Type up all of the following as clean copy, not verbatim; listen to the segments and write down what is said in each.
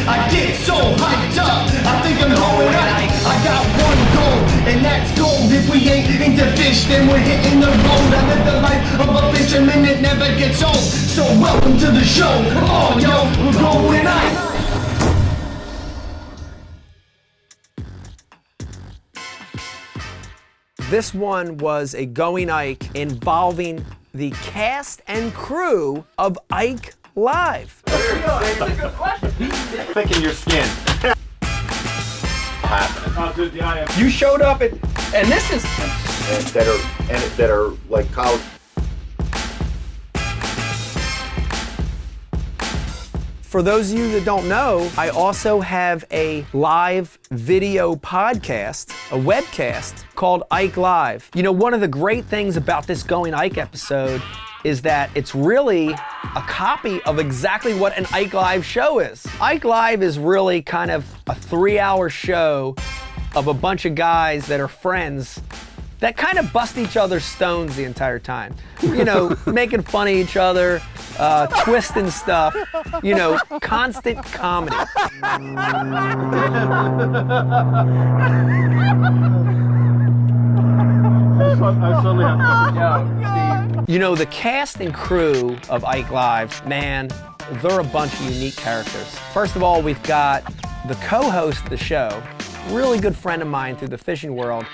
I get so hyped up, I think I'm going Ike. I got one goal, and that's gold. If we ain't into fish, then we're hitting the road. I live the life of a fisherman, it never gets old. So welcome to the show, come on yo, we're going Ike. This one was a Going Ike involving the cast and crew of Ike Live. That's a good question. Thick in your skin. Oh, dude, You showed up and this is that are like college. For those of you that don't know, I also have a live video podcast, a webcast called Ike Live. You know, one of the great things about this Going Ike episode is that it's really a copy of exactly what an Ike Live show is. Ike Live is really kind of a 3-hour show of a bunch of guys that are friends that kind of bust each other's stones the entire time. You know, making fun of each other, twisting stuff, you know, constant comedy. You know, the cast and crew of Ike Live, man, they're a bunch of unique characters. First of all, we've got the co-host of the show, really good friend of mine through the fishing world,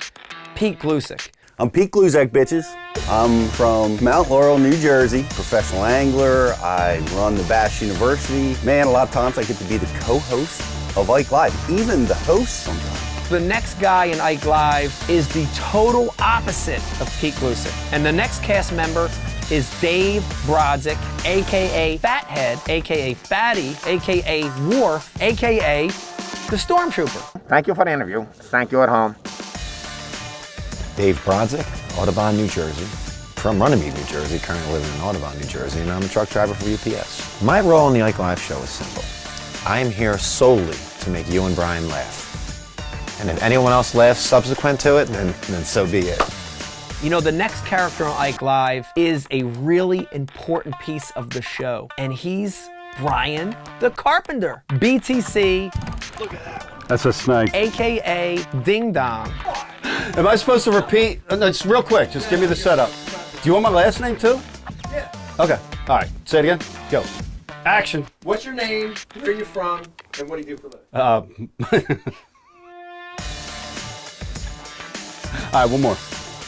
Pete Glusick. I'm Pete Glusick, bitches. I'm from Mount Laurel, New Jersey, professional angler. I run the Bass University. Man, a lot of times I get to be the co-host of Ike Live, even the host sometimes. The next guy in Ike Live is the total opposite of Pete Glusick. And the next cast member is Dave Brodzik, AKA Fathead, AKA Fatty, AKA Wharf, AKA the Stormtrooper. Thank you for the interview. Thank you at home. Dave Brodzik, Audubon, New Jersey. From Runnymede, New Jersey, currently living in Audubon, New Jersey, and I'm a truck driver for UPS. My role in the Ike Live show is simple. I am here solely to make you and Brian laugh. And if anyone else laughs subsequent to it, then so be it. You know, the next character on Ike Live is a really important piece of the show, and he's Brian the Carpenter. BTC. Look at that. That's a snake. AKA Ding Dong. Am I supposed to repeat? It's real quick. Just give me the setup. Do you want my last name too? Yeah. Okay. All right. Say it again. Go. Action. What's your name? Where are you from? And what do you do for a living? All right. One more.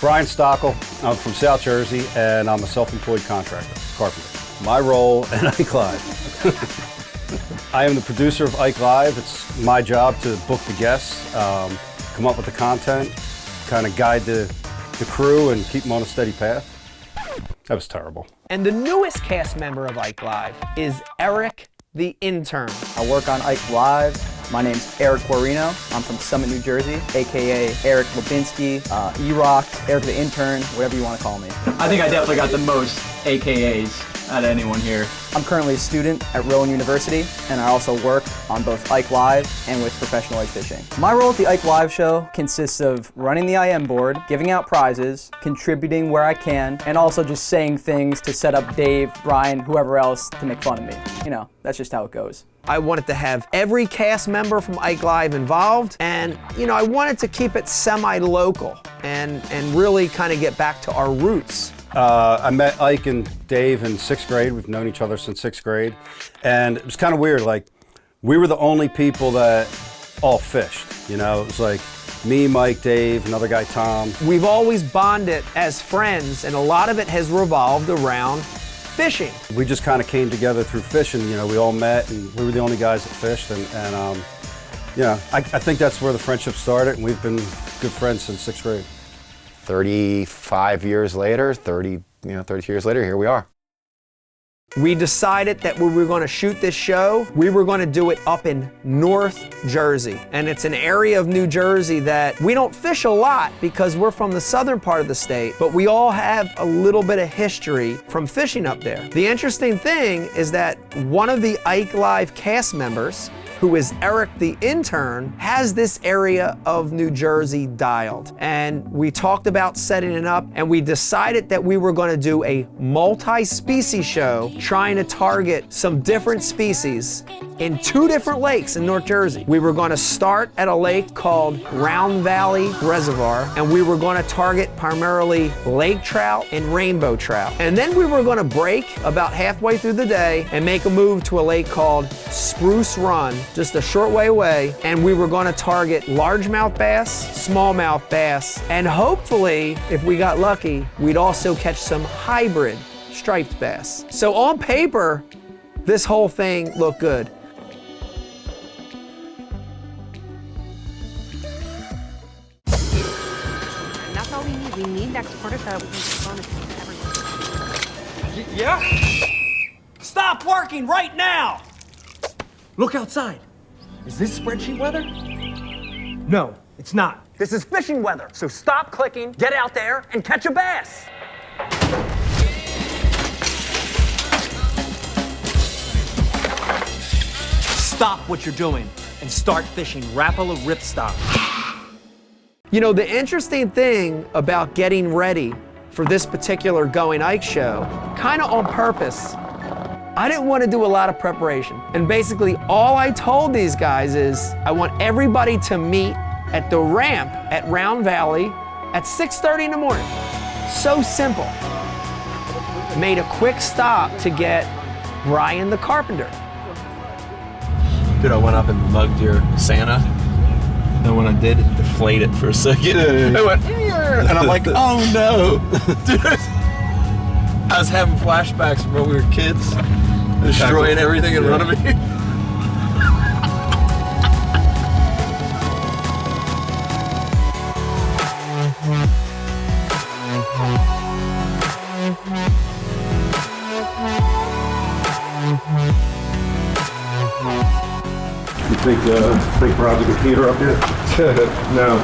Brian Stockel. I'm from South Jersey, and I'm a self-employed contractor, carpenter. My role in Ike Live. I am the producer of Ike Live. It's my job to book the guests, come up with the content, kind of guide the crew and keep them on a steady path. That was terrible. And the newest cast member of Ike Live is Eric the Intern. I work on Ike Live. My name's Eric Guarino. I'm from Summit, New Jersey, aka Eric Lubinski, E-Rock, Eric the Intern, whatever you want to call me. I think I definitely got the most AKAs out of anyone here. I'm currently a student at Rowan University, and I also work on both Ike Live and with Professional Ike Fishing. My role at the Ike Live show consists of running the IM board, giving out prizes, contributing where I can, and also just saying things to set up Dave, Brian, whoever else to make fun of me. You know, that's just how it goes. I wanted to have every cast member from Ike Live involved, and you know, I wanted to keep it semi-local and really kind of get back to our roots. I met Ike and Dave in 6th grade. We've known each other since 6th grade. And it was kind of weird, like, we were the only people that all fished, you know? It was like me, Mike, Dave, another guy, Tom. We've always bonded as friends, and a lot of it has revolved around fishing. We just kind of came together through fishing, you know, we all met, and we were the only guys that fished, and you know, I think that's where the friendship started, and we've been good friends since 6th grade. 35 years later, 32 years later, here we are. We decided that when we were going to shoot this show, we were going to do it up in North Jersey. And it's an area of New Jersey that we don't fish a lot because we're from the southern part of the state, but we all have a little bit of history from fishing up there. The interesting thing is that one of the Ike Live cast members, who is Eric the Intern, has this area of New Jersey dialed. And we talked about setting it up, and we decided that we were going to do a multi-species show trying to target some different species in 2 different lakes in North Jersey. We were going to start at a lake called Round Valley Reservoir, and we were going to target primarily lake trout and rainbow trout. And then we were going to break about halfway through the day and make a move to a lake called Spruce Run, just a short way away, and we were going to target largemouth bass, smallmouth bass, and hopefully, if we got lucky, we'd also catch some hybrid striped bass. So on paper, this whole thing looked good. And that's all we need. We need next quarter so we can keep on it to everyone. Yeah? Stop working right now! Look outside. Is this spreadsheet weather? No, it's not. This is fishing weather. So stop clicking, get out there, and catch a bass. Stop what you're doing and start fishing Rapala ripstop. You know, the interesting thing about getting ready for this particular Going Ike show, kind of on purpose, I didn't want to do a lot of preparation. And basically all I told these guys is I want everybody to meet at the ramp at Round Valley at 6:30 in the morning. So simple. Made a quick stop to get Brian the carpenter. Dude, I went up and mugged your Santa. And when I did, it deflated for a second. I went, and I'm like, oh no. Dude, I was having flashbacks from when we were kids, destroying everything in front of me. Big project with Peter up here? No.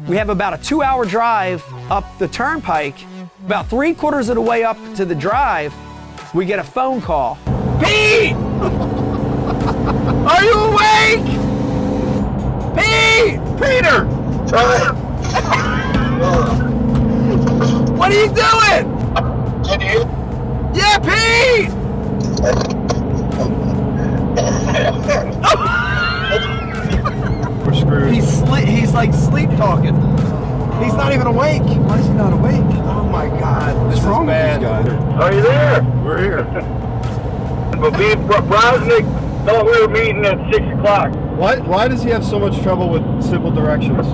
We have about a 2-hour drive up the turnpike. About 3/4 of the way up to the drive, we get a phone call. Pete! Are you awake? Pete! Peter! What are you doing? Can you? Yeah, Pete! We're screwed. He's like sleep talking. He's not even awake. Why is he not awake? Oh my God. This is bad. Are you there? We're here. But me and Brosnick thought we were meeting at 6 o'clock. Why does he have so much trouble with simple directions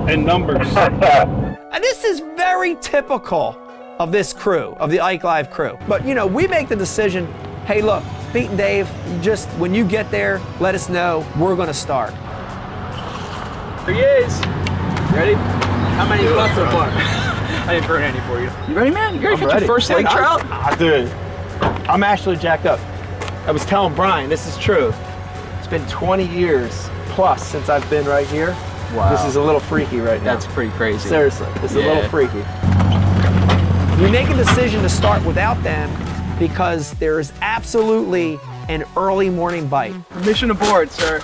and numbers? And this is very typical of this crew, of the Ike Live crew. But you know, we make the decision, hey look, Pete and Dave, just when you get there, let us know, we're gonna start. Here he is. Ready? How many you caught so far? I didn't burn any for you. You ready, man? You ready to catch your first lake trout? Dude, I'm actually jacked up. I was telling Brian, this is true. It's been 20 years plus since I've been right here. Wow. This is a little freaky right now. That's pretty crazy. Seriously, this is a little freaky. We make a decision to start without them because there is absolutely an early morning bite. Mission aboard, sir.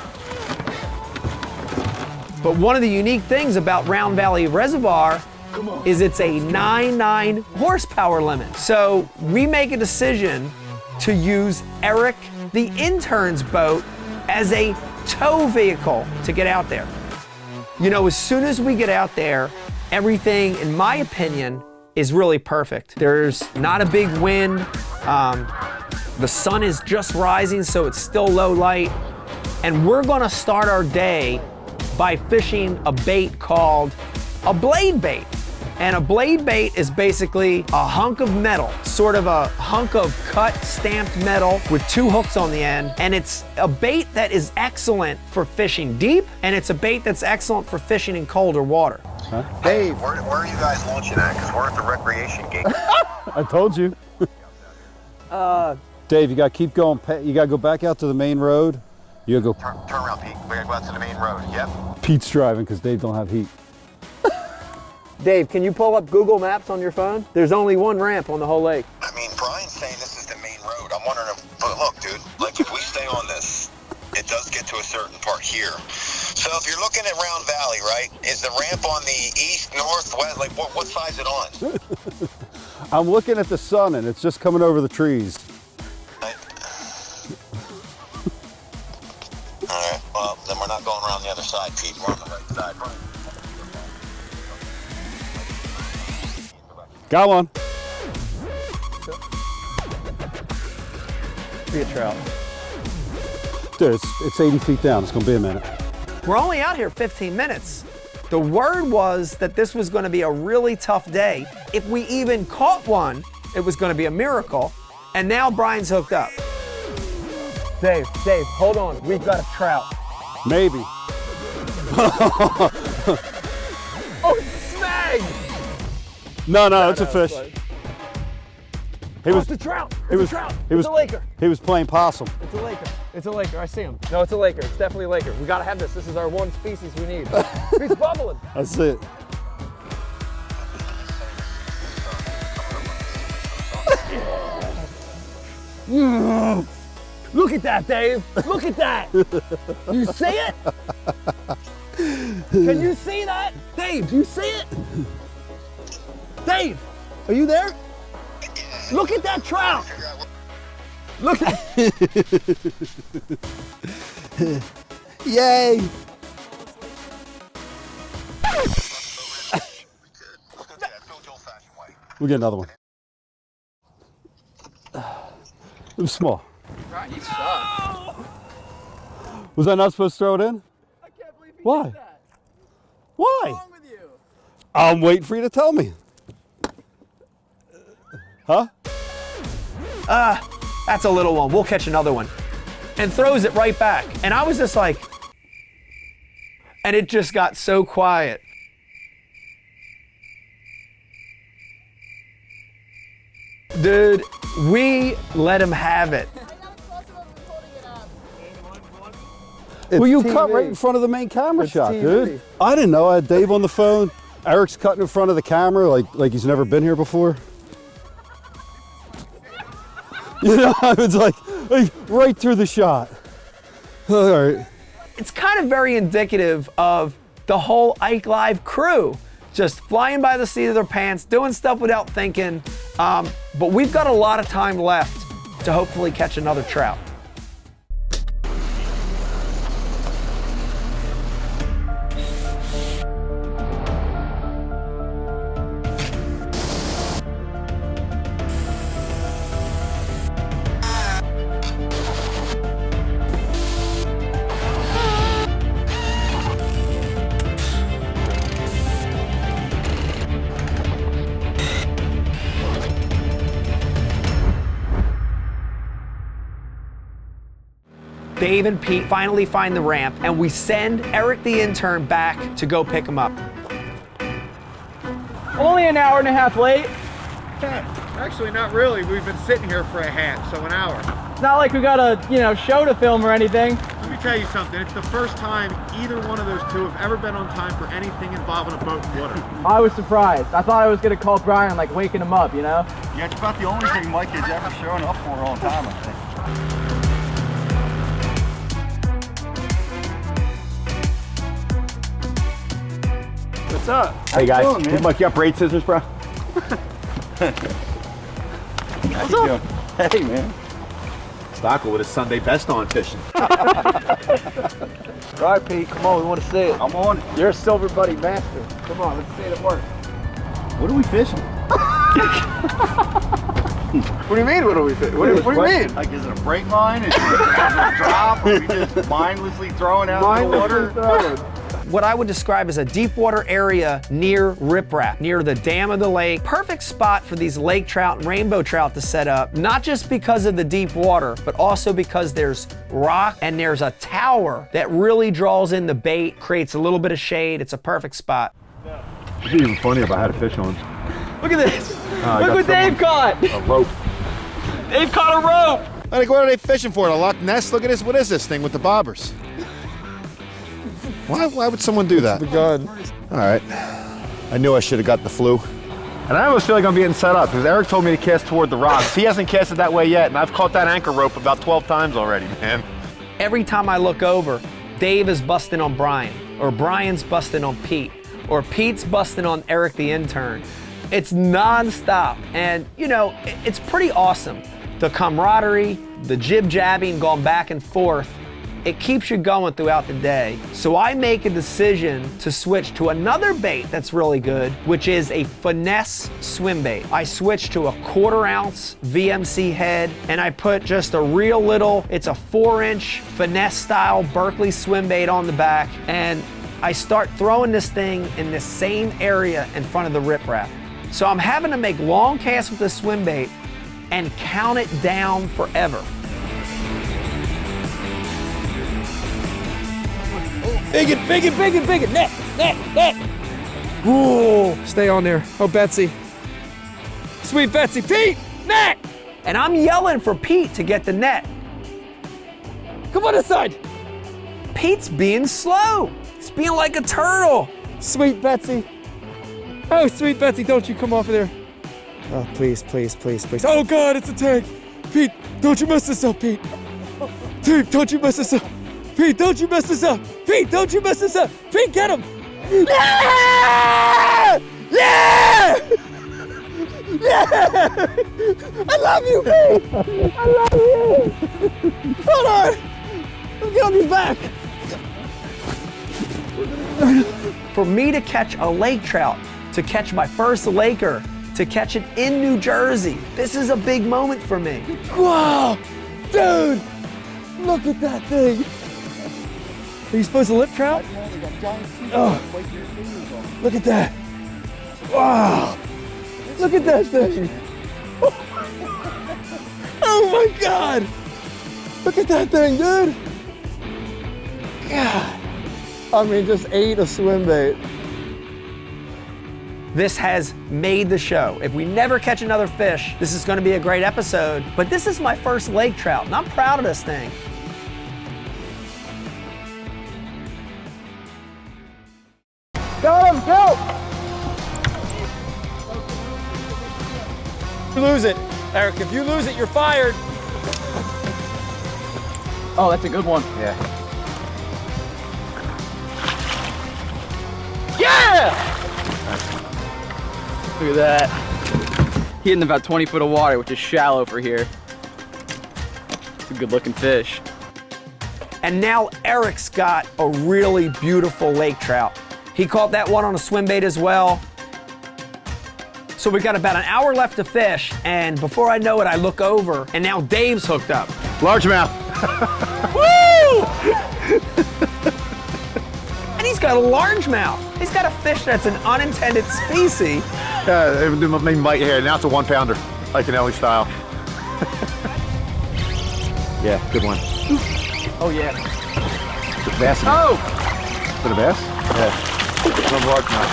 But one of the unique things about Round Valley Reservoir is it's a 9.9 horsepower limit. So we make a decision to use Eric, the intern's boat, as a tow vehicle to get out there. You know, as soon as we get out there, everything, in my opinion, is really perfect. There's not a big wind. The sun is just rising, so it's still low light. And we're gonna start our day by fishing a bait called a blade bait. And a blade bait is basically a hunk of metal, sort of a hunk of cut stamped metal with 2 hooks on the end. And it's a bait that is excellent for fishing deep, and it's a bait that's excellent for fishing in colder water. Dave, where are you guys launching at? Because we're at the recreation gate. I told you. Dave, you got to keep going. You got to go back out to the main road. You got to go. Turn around, Pete. We got to go out to the main road. Yep. Pete's driving because Dave don't have heat. Dave, can you pull up Google Maps on your phone? There's only one ramp on the whole lake. I mean, Brian's saying this is the main road. I'm wondering if, but look, dude, like if we stay on this, it does get to a certain part here. So if you're looking at Round Valley, right, is the ramp on the east, north, west, like what side is it on? I'm looking at the sun and it's just coming over the trees. side, Pete. We're on the right side. Got one. Be a trout. Dude, it's 80 feet down. It's gonna be a minute. We're only out here 15 minutes. The word was that this was going to be a really tough day. If we even caught one, it was going to be a miracle. And now Brian's hooked up. Dave, hold on. We've got a trout. Maybe. Oh, snag! No, it's a fish. It's a trout. It's a Laker. He was playing possum. It's a Laker. It's a Laker. I see him. No, it's a Laker. It's definitely a Laker. We gotta have this. This is our one species we need. He's bubbling. That's it. Look at that, Dave. Look at that. You see it? Can you see that? Dave, do you see it? Dave, are you there? Look at that trout. Look at Yay! We'll get another one. It was small. Right, you suck. Was I not supposed to throw it in? I can't believe you Why? did that. Why? What's wrong with you? I'm waiting for you to tell me. Huh? That's a little one. We'll catch another one. And throws it right back. And I was just like, and it just got so quiet. Dude, we let him have it. Well, you TV. cut right in front of the main camera It's shot, TV. dude. I didn't know. I had Dave on the phone. Eric's cutting in front of the camera like he's never been here before. You know, I was like right through the shot. All right. It's kind of very indicative of the whole Ike Live crew. Just flying by the seat of their pants, doing stuff without thinking. But we've got a lot of time left to hopefully catch another trout. Dave and Pete finally find the ramp, and we send Eric the intern back to go pick him up. Only an hour and a half late. Actually, not really. We've been sitting here for a half, so an hour. It's not like we got a, show to film or anything. Let me tell you something. It's the first time either one of those two have ever been on time for anything involving a boat and water. I was surprised. I thought I was gonna call Brian, waking him up, Yeah, it's about the only thing Mike has ever shown up for on time, I think. What's up? Hey guys, did Mike you up braid scissors, bro? What's up? Hey man. Stockel with his Sunday best on fishing. All right, Pete, come on, we want to see it. I'm on it. You're a silver buddy master. Come on, let's see it at work. What are we fishing? What do you mean, what do we fit? What do you mean? Like, is it a break line? Is it a drop? Or are we just mindlessly throwing out in the water? What I would describe as a deep water area near riprap, near the dam of the lake. Perfect spot for these lake trout and rainbow trout to set up, not just because of the deep water, but also because there's rock and there's a tower that really draws in the bait, creates a little bit of shade. It's a perfect spot. It'd be even funnier if I had a fish on. Look at this. Look what Dave caught. A rope. Dave caught a rope. Like, what are they fishing for? A Loch Ness? Look at this. What is this thing with the bobbers? Why would someone do that? The gun. All right. I knew I should have got the flu. And I almost feel like I'm being set up because Eric told me to cast toward the rocks. He hasn't cast it that way yet, and I've caught that anchor rope about 12 times already, man. Every time I look over, Dave is busting on Brian, or Brian's busting on Pete, or Pete's busting on Eric the intern. It's nonstop, and it's pretty awesome. The camaraderie, the jib-jabbing going back and forth. it keeps you going throughout the day. So I make a decision to switch to another bait that's really good, which is a finesse swim bait. I switch to a 1/4 ounce VMC head, and I put just a real little, it's a 4-inch finesse style Berkeley swim bait on the back, and I start throwing this thing in the same area in front of the riprap. So I'm having to make long casts with this swim bait and count it down forever. Big it, net. Ooh, stay on there. Oh, Betsy. Sweet Betsy, Pete, net! And I'm yelling for Pete to get the net. Come on this side. Pete's being slow. He's being like a turtle. Sweet Betsy. Oh, sweet Betsy, don't you come off of there. Oh, please. Oh, God, it's a tank. Pete, don't you mess this up, Pete. Pete, don't you mess this up. Pete, don't you mess this up. Pete, don't you mess this up. Pete, get him. Yeah! Yeah! Yeah! I love you, Pete. I love you. Hold on. Let me get on your back. For me to catch a lake trout, to catch my first laker, to catch it in New Jersey, this is a big moment for me. Wow, dude, look at that thing. Are you supposed to lip trout? Oh, look at that. Wow, look at that thing. Oh my God, look at that thing, dude. God. I mean, just ate a swim bait. This has made the show. If we never catch another fish, this is gonna be a great episode, but this is my first lake trout, and I'm proud of this thing. Got him, go! You lose it. Eric, if you lose it, you're fired. Oh, that's a good one. Yeah. Yeah! Look at that. He in about 20 foot of water, which is shallow for here. It's a good looking fish. And now Eric's got a really beautiful lake trout. He caught that one on a swim bait as well. So we've got about an hour left to fish, and before I know it, I look over, and now Dave's hooked up. Largemouth. Woo! And he's got a largemouth. He's got a fish that's an unintended species. Yeah, it made me bite here. Now it's a 1-pounder, Iaconelli style. Yeah, good one. Oh yeah. Bass. Oh! Is it a bass? Yeah. Another largemouth.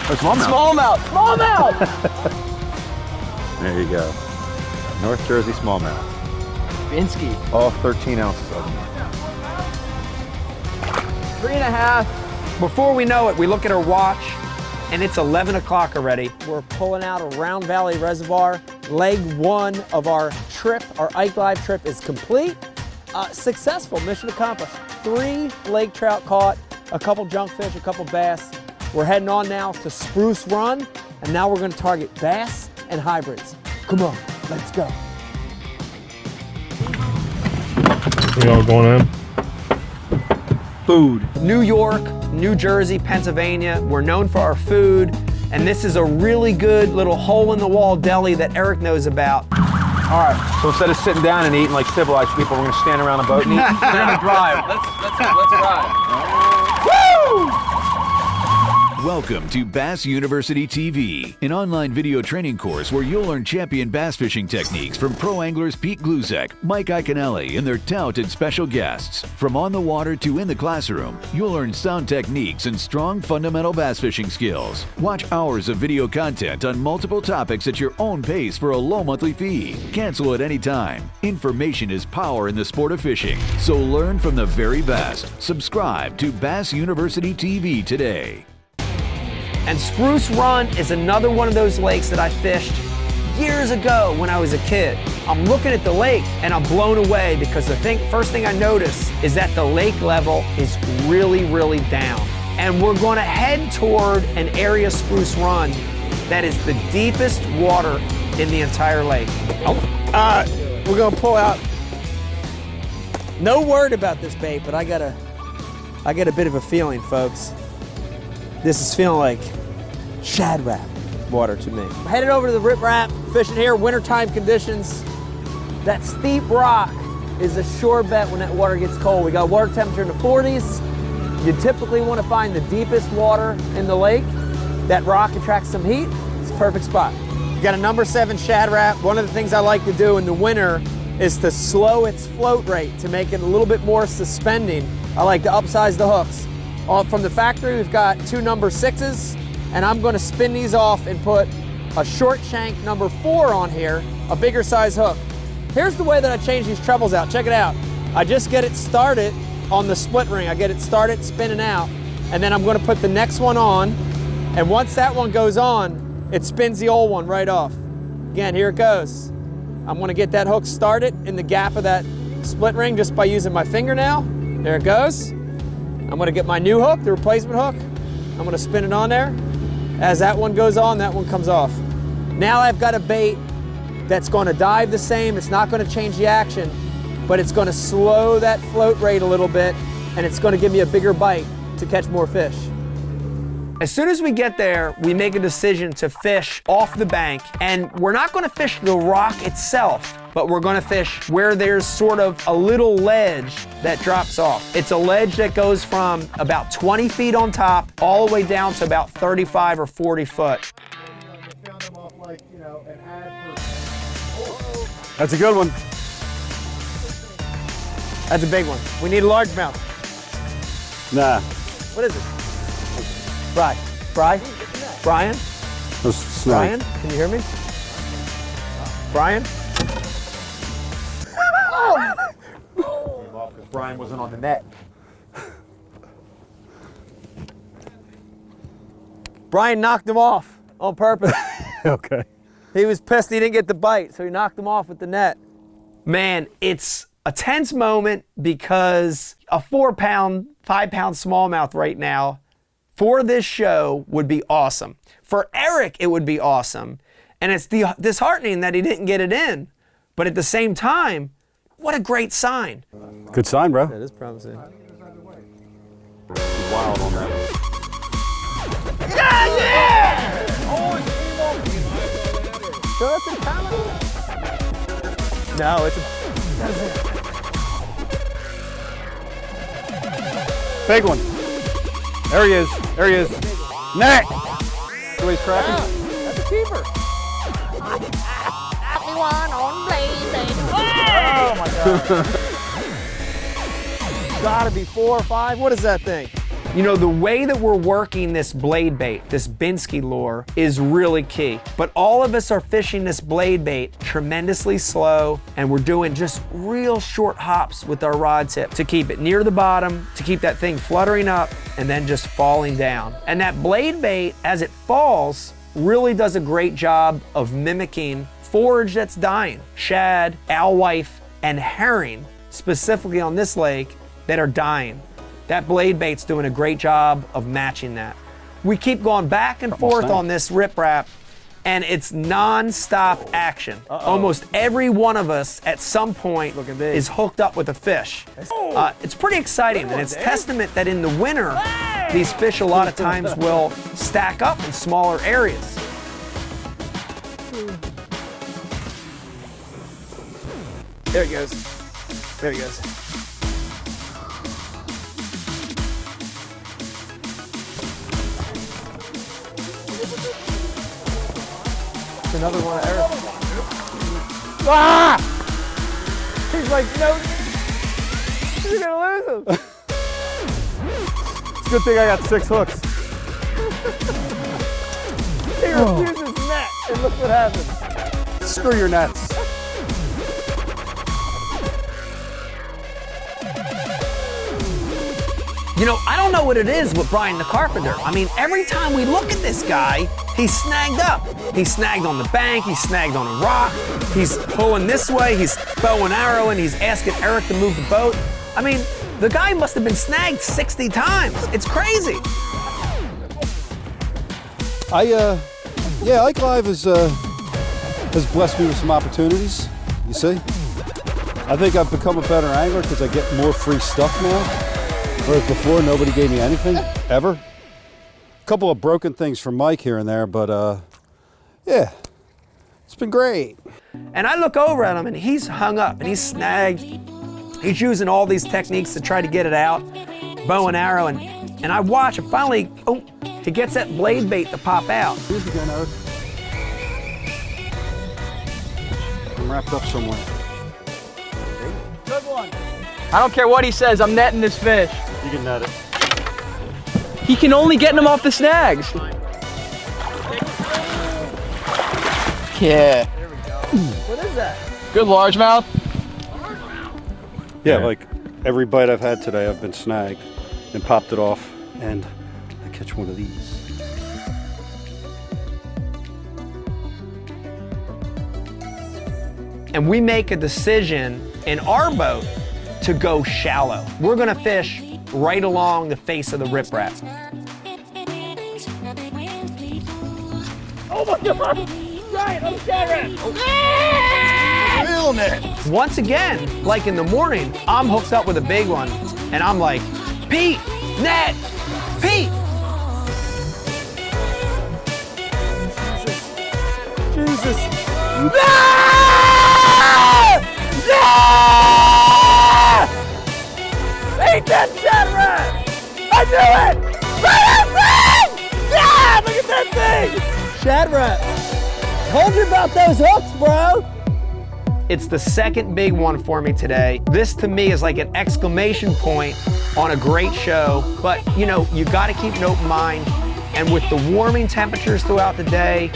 Oh, smallmouth. Smallmouth! There you go. North Jersey smallmouth. Binsky. All 13 ounces of them. 3.5. Before we know it, we look at our watch, and it's 11 o'clock already. We're pulling out of Round Valley Reservoir. Leg 1 of our trip, our Ike Live trip, is complete. Successful, mission accomplished. 3 lake trout caught, a couple junkfish, a couple bass. We're heading on now to Spruce Run, and now we're gonna target bass and hybrids. Come on, let's go. We all going in? Food. New York, New Jersey, Pennsylvania, we're known for our food, and this is a really good little hole-in-the-wall deli that Eric knows about. All right, so instead of sitting down and eating like civilized people, we're gonna stand around a boat and eat. We're gonna drive. Let's drive. Woo! Welcome to Bass University TV, an online video training course where you'll learn champion bass fishing techniques from pro anglers Pete Glusek, Mike Iaconelli, and their talented special guests. From on the water to in the classroom, you'll learn sound techniques and strong fundamental bass fishing skills. Watch hours of video content on multiple topics at your own pace for a low monthly fee. Cancel at any time. Information is power in the sport of fishing, so learn from the very best. Subscribe to Bass University TV today. And Spruce Run is another one of those lakes that I fished years ago when I was a kid. I'm looking at the lake and I'm blown away because the first thing I notice is that the lake level is really, really down. And we're going to head toward an area, Spruce Run, that is the deepest water in the entire lake. We're going to pull out No word about this bait, but I got a bit of a feeling, folks. This is feeling like shad wrap water to me. I'm headed over to the Rip Rap, fishing here, wintertime conditions. That steep rock is a sure bet when that water gets cold. We got water temperature in the 40s. You typically want to find the deepest water in the lake. That rock attracts some heat. It's a perfect spot. You got a number 7 shad wrap. One of the things I like to do in the winter is to slow its float rate to make it a little bit more suspending. I like to upsize the hooks. From the factory, we've got 2 number 6s, and I'm going to spin these off and put a short shank number 4 on here, a bigger size hook. Here's the way that I change these trebles out. Check it out. I just get it started on the split ring. I get it started spinning out, and then I'm going to put the next one on, and once that one goes on, it spins the old one right off. Again, here it goes. I'm going to get that hook started in the gap of that split ring just by using my fingernail. There it goes. I'm going to get my new hook, the replacement hook. I'm going to spin it on there. As that one goes on, that one comes off. Now I've got a bait that's going to dive the same. It's not going to change the action, but it's going to slow that float rate a little bit, and it's going to give me a bigger bite to catch more fish. As soon as we get there, we make a decision to fish off the bank, and we're not going to fish the rock itself, but we're going to fish where there's sort of a little ledge that drops off. It's a ledge that goes from about 20 feet on top all the way down to about 35 or 40 foot. That's a good one. That's a big one. We need a largemouth. Nah. What is it? Fry. Brian? That's snake. Brian, can you hear me? Brian? Because Brian wasn't on the net. Brian knocked him off on purpose. Okay. He was pissed he didn't get the bite, so he knocked him off with the net. Man, it's a tense moment because a 4-pound, 5-pound smallmouth right now for this show would be awesome. For Eric, it would be awesome. And it's disheartening that he didn't get it in. But at the same time, what a great sign. Good sign, bro. That is promising. Wild on that. Yeah! So that's a talent? No, it's a... Big one. There he is. There he is. Net. So he's cracking. That's a keeper. Oh my God. Gotta be 4 or 5. What is that thing? You know, the way that we're working this blade bait, this Binsky lure, is really key. But all of us are fishing this blade bait tremendously slow, and we're doing just real short hops with our rod tip to keep it near the bottom, to keep that thing fluttering up, and then just falling down. And that blade bait, as it falls, really does a great job of mimicking forage that's dying. Shad, alewife, and herring, specifically on this lake, that are dying. That blade bait's doing a great job of matching that. We keep going back and forth on this rip wrap, and it's non-stop action. Almost every one of us at some point is hooked up with a fish. It's pretty exciting, and it's testament that in the winter, these fish a lot of times will stack up in smaller areas. There he goes. There he goes. Another one of Eric. Ah! He's like, no, you're gonna lose him. It's a good thing I got 6 hooks. He refuses net, and look what happens. Screw your nets. You know, I don't know what it is with Brian the Carpenter. I mean, every time we look at this guy, he's snagged up. He's snagged on the bank, he's snagged on a rock, he's pulling this way, he's bow and arrowing, he's asking Eric to move the boat. I mean, the guy must have been snagged 60 times. It's crazy. Yeah, Ike Live has blessed me with some opportunities, you see. I think I've become a better angler because I get more free stuff now. Whereas before, nobody gave me anything, ever. A couple of broken things from Mike here and there, but yeah, it's been great. And I look over at him and he's hung up and he's snagged. He's using all these techniques to try to get it out, bow and arrow, and I watch and finally, oh, he gets that blade bait to pop out. Here's again, Eric. I'm wrapped up somewhere. Good one. I don't care what he says, I'm netting this fish. You can net it. He can only get them off the snags. Yeah. There we go. What is that? Good largemouth. Yeah, like every bite I've had today, I've been snagged and popped it off, and I catch one of these. And we make a decision in our boat to go shallow. We're gonna fish right along the face of the riprap. Oh my God! Giant on the shad rat! Feeling it. Once again, like in the morning, I'm hooked up with a big one, and I'm like, Pete, net, Pete! Jesus. Eat that shad rat! I knew it! Yeah, look at that thing! Shad rat. Told you about those hooks, bro. It's the second big one for me today. This to me is like an exclamation point on a great show, but you know, you gotta keep an open mind. And with the warming temperatures throughout the day,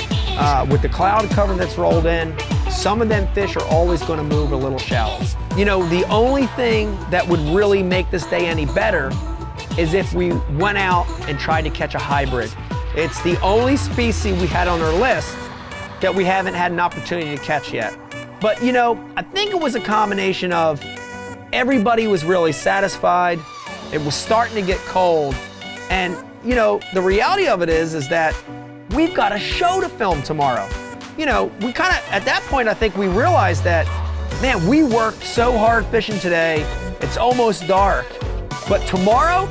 with the cloud cover that's rolled in, some of them fish are always gonna move a little shallow. You know, the only thing that would really make this day any better is if we went out and tried to catch a hybrid. It's the only species we had on our list that we haven't had an opportunity to catch yet. But you know, I think it was a combination of everybody was really satisfied, it was starting to get cold, and you know, the reality of it is that we've got a show to film tomorrow. You know, we kind of, at that point, I think we realized that, man, we worked so hard fishing today, it's almost dark. But tomorrow,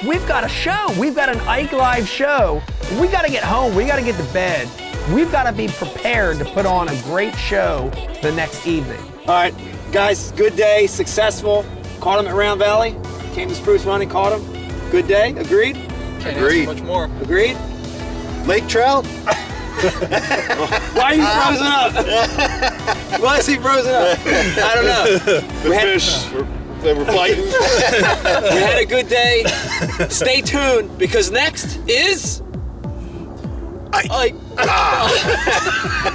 we've got a show. We've got an Ike Live show. We got to get home. We got to get to bed. We've got to be prepared to put on a great show the next evening. All right, guys, good day, successful. Caught him at Round Valley. Came to Spruce Run and caught him. Good day, agreed? Agreed. Much more. Agreed? Lake trout? Why are you frozen up? Why is he frozen up? I don't know. They were fighting. We had a good day. Stay tuned because next is Ike.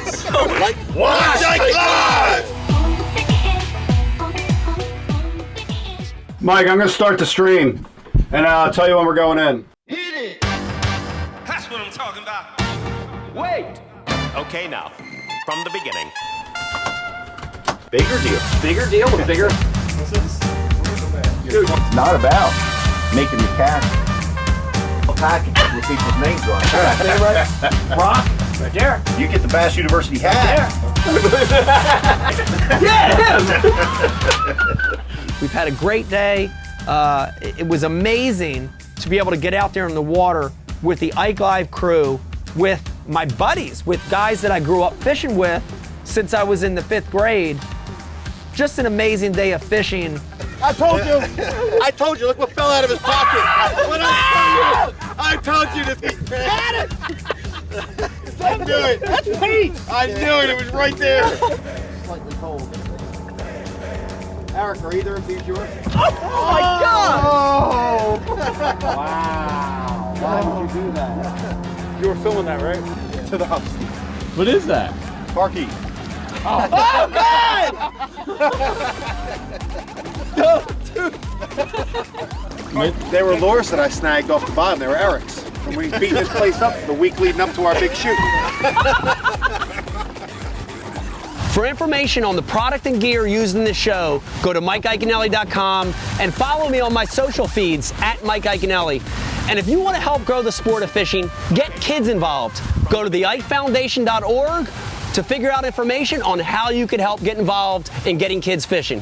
So, like, Watch Ike Live! Mike, I'm gonna start the stream, and I'll tell you when we're going in. Hit it! That's what I'm talking about. Wait! Okay, now, from the beginning. Bigger deal. Bigger deal with bigger. Dude, it's not about making the cast a package with people's names on it. Right? Rock, right there. You get the Bass University hat. We've had a great day. It was amazing to be able to get out there in the water with the Ike Live crew, with my buddies, with guys that I grew up fishing with since I was in the 5th grade. Just an amazing day of fishing. I told you, look what fell out of his pocket. What I told you this. Had it! I knew it. That's Pete. I knew it was right there. slightly cold. Eric, are either of these yours? Oh my God! Wow. Why would you do that? You were filming that, right? To the house. What is that? Sparky. Oh God! They were lures that I snagged off the bottom. They were Eric's. And we beat this place up the week leading up to our big shoot. For information on the product and gear used in the show, go to MikeIaconelli.com and follow me on my social feeds at Mike Iaconelli. And if you want to help grow the sport of fishing, get kids involved. Go to theikefoundation.org to to figure out information on how you could help get involved in getting kids fishing.